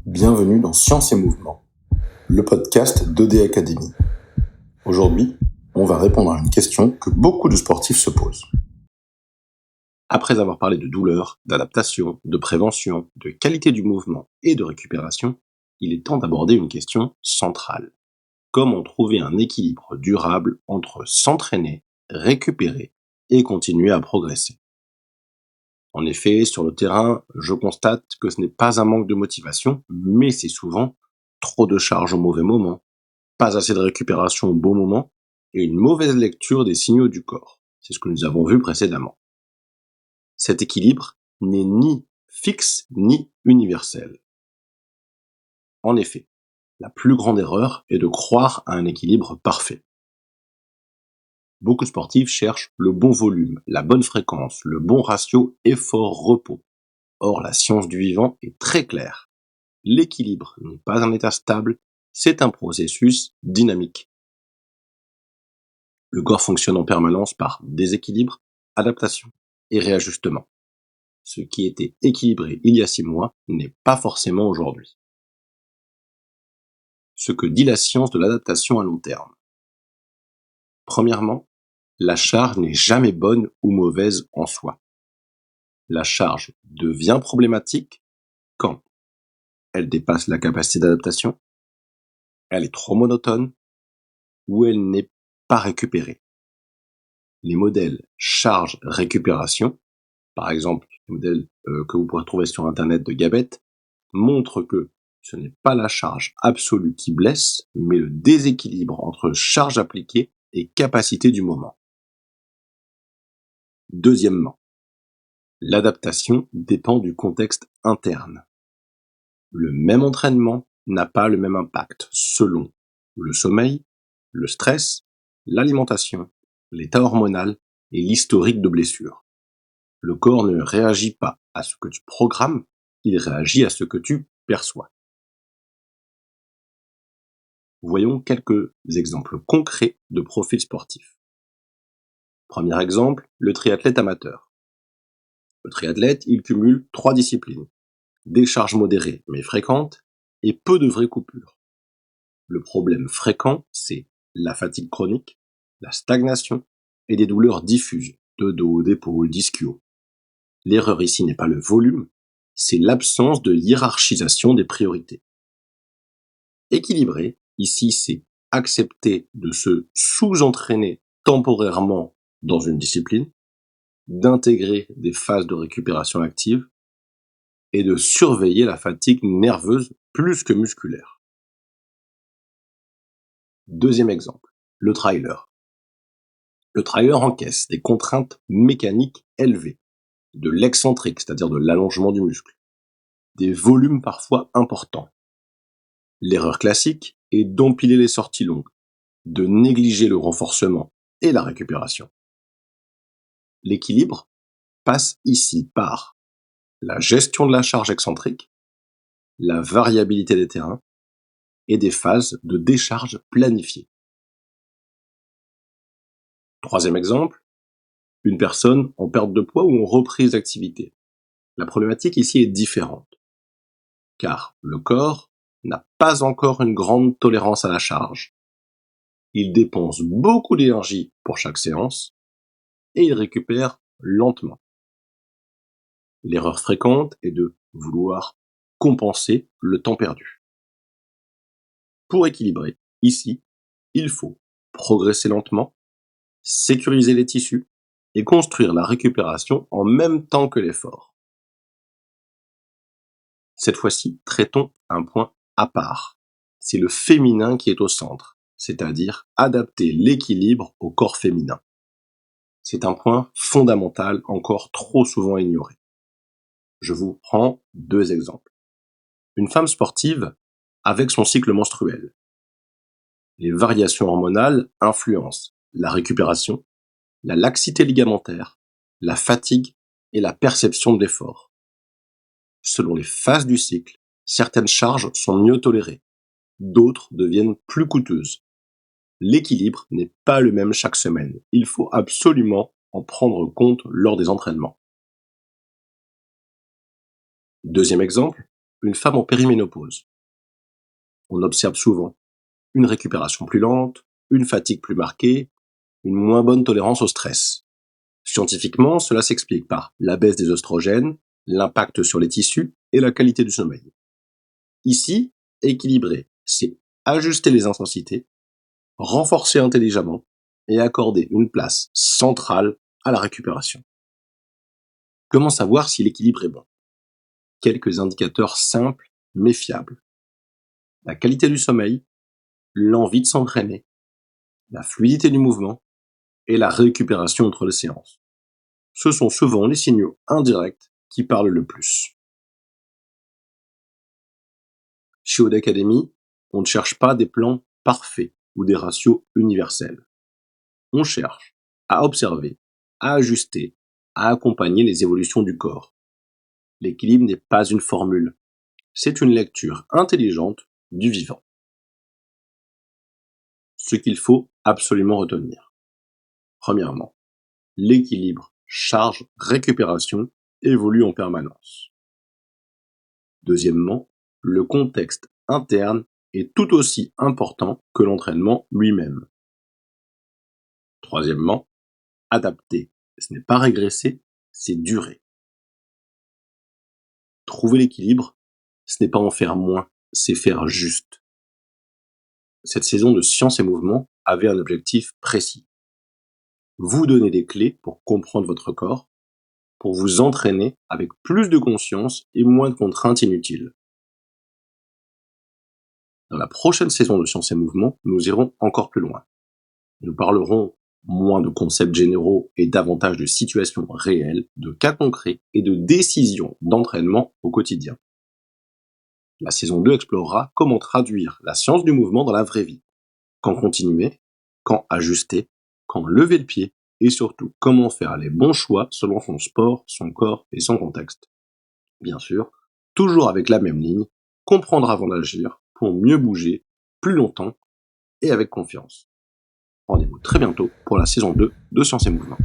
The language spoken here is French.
Bienvenue dans Science et Mouvement, le podcast d'ED Academy. Aujourd'hui, on va répondre à une question que beaucoup de sportifs se posent. Après avoir parlé de douleur, d'adaptation, de prévention, de qualité du mouvement et de récupération, il est temps d'aborder une question centrale. Comment trouver un équilibre durable entre s'entraîner, récupérer et continuer à progresser? En effet, sur le terrain, je constate que ce n'est pas un manque de motivation, mais c'est souvent trop de charges au mauvais moment, pas assez de récupération au bon moment, et une mauvaise lecture des signaux du corps. C'est ce que nous avons vu précédemment. Cet équilibre n'est ni fixe ni universel. En effet, la plus grande erreur est de croire à un équilibre parfait. Beaucoup de sportifs cherchent le bon volume, la bonne fréquence, le bon ratio effort-repos. Or, la science du vivant est très claire. L'équilibre n'est pas un état stable, c'est un processus dynamique. Le corps fonctionne en permanence par déséquilibre, adaptation et réajustement. Ce qui était équilibré il y a 6 mois n'est pas forcément aujourd'hui. Ce que dit la science de l'adaptation à long terme. Premièrement, la charge n'est jamais bonne ou mauvaise en soi. La charge devient problématique quand elle dépasse la capacité d'adaptation, elle est trop monotone ou elle n'est pas récupérée. Les modèles charge-récupération, par exemple les modèles que vous pourrez trouver sur internet de Gabet, montrent que ce n'est pas la charge absolue qui blesse, mais le déséquilibre entre charge appliquée et capacité du moment. Deuxièmement, l'adaptation dépend du contexte interne. Le même entraînement n'a pas le même impact selon le sommeil, le stress, l'alimentation, l'état hormonal et l'historique de blessure. Le corps ne réagit pas à ce que tu programmes, il réagit à ce que tu perçois. Voyons quelques exemples concrets de profils sportifs. Premier exemple, le triathlète amateur. Le triathlète, il cumule 3 disciplines. Des charges modérées mais fréquentes et peu de vraies coupures. Le problème fréquent, c'est la fatigue chronique, la stagnation et des douleurs diffuses de dos, d'épaules, d'ischio. L'erreur ici n'est pas le volume, c'est l'absence de hiérarchisation des priorités. Équilibré, ici, c'est accepter de se sous-entraîner temporairement dans une discipline, d'intégrer des phases de récupération active et de surveiller la fatigue nerveuse plus que musculaire. Deuxième exemple, le trailer. Le trailer encaisse des contraintes mécaniques élevées, de l'excentrique, c'est-à-dire de l'allongement du muscle, des volumes parfois importants. L'erreur classique est d'empiler les sorties longues, de négliger le renforcement et la récupération. L'équilibre passe ici par la gestion de la charge excentrique, la variabilité des terrains et des phases de décharge planifiées. Troisième exemple, une personne en perte de poids ou en reprise d'activité. La problématique ici est différente, car le corps n'a pas encore une grande tolérance à la charge. Il dépense beaucoup d'énergie pour chaque séance et il récupère lentement. L'erreur fréquente est de vouloir compenser le temps perdu. Pour équilibrer, ici, il faut progresser lentement, sécuriser les tissus et construire la récupération en même temps que l'effort. Cette fois-ci, traitons un point à part. C'est le féminin qui est au centre, c'est-à-dire adapter l'équilibre au corps féminin. C'est un point fondamental encore trop souvent ignoré. Je vous prends 2 exemples. Une femme sportive avec son cycle menstruel. Les variations hormonales influencent la récupération, la laxité ligamentaire, la fatigue et la perception de l'effort. Selon les phases du cycle, certaines charges sont mieux tolérées, d'autres deviennent plus coûteuses. L'équilibre n'est pas le même chaque semaine. Il faut absolument en prendre compte lors des entraînements. Deuxième exemple, une femme en périménopause. On observe souvent une récupération plus lente, une fatigue plus marquée, une moins bonne tolérance au stress. Scientifiquement, cela s'explique par la baisse des oestrogènes, l'impact sur les tissus et la qualité du sommeil. Ici, équilibrer, c'est ajuster les intensités, renforcer intelligemment et accorder une place centrale à la récupération. Comment savoir si l'équilibre est bon ? Quelques indicateurs simples mais fiables. La qualité du sommeil, l'envie de s'entraîner, la fluidité du mouvement et la récupération entre les séances. Ce sont souvent les signaux indirects qui parlent le plus. Chez Aude Academy, on ne cherche pas des plans parfaits ou des ratios universels. On cherche à observer, à ajuster, à accompagner les évolutions du corps. L'équilibre n'est pas une formule, c'est une lecture intelligente du vivant. Ce qu'il faut absolument retenir. Premièrement, l'équilibre charge-récupération évolue en permanence. Deuxièmement, le contexte interne est tout aussi important que l'entraînement lui-même. Troisièmement, adapter, ce n'est pas régresser, c'est durer. Trouver l'équilibre, ce n'est pas en faire moins, c'est faire juste. Cette saison de Science et Mouvement avait un objectif précis. Vous donner des clés pour comprendre votre corps, pour vous entraîner avec plus de conscience et moins de contraintes inutiles. Dans la prochaine saison de Science et Mouvement, nous irons encore plus loin. Nous parlerons moins de concepts généraux et davantage de situations réelles, de cas concrets et de décisions d'entraînement au quotidien. La saison 2 explorera comment traduire la science du mouvement dans la vraie vie. Quand continuer, quand ajuster, quand lever le pied et surtout comment faire les bons choix selon son sport, son corps et son contexte. Bien sûr, toujours avec la même ligne, comprendre avant d'agir pour mieux bouger, plus longtemps et avec confiance. Rendez-vous très bientôt pour la saison 2 de Science et Mouvement.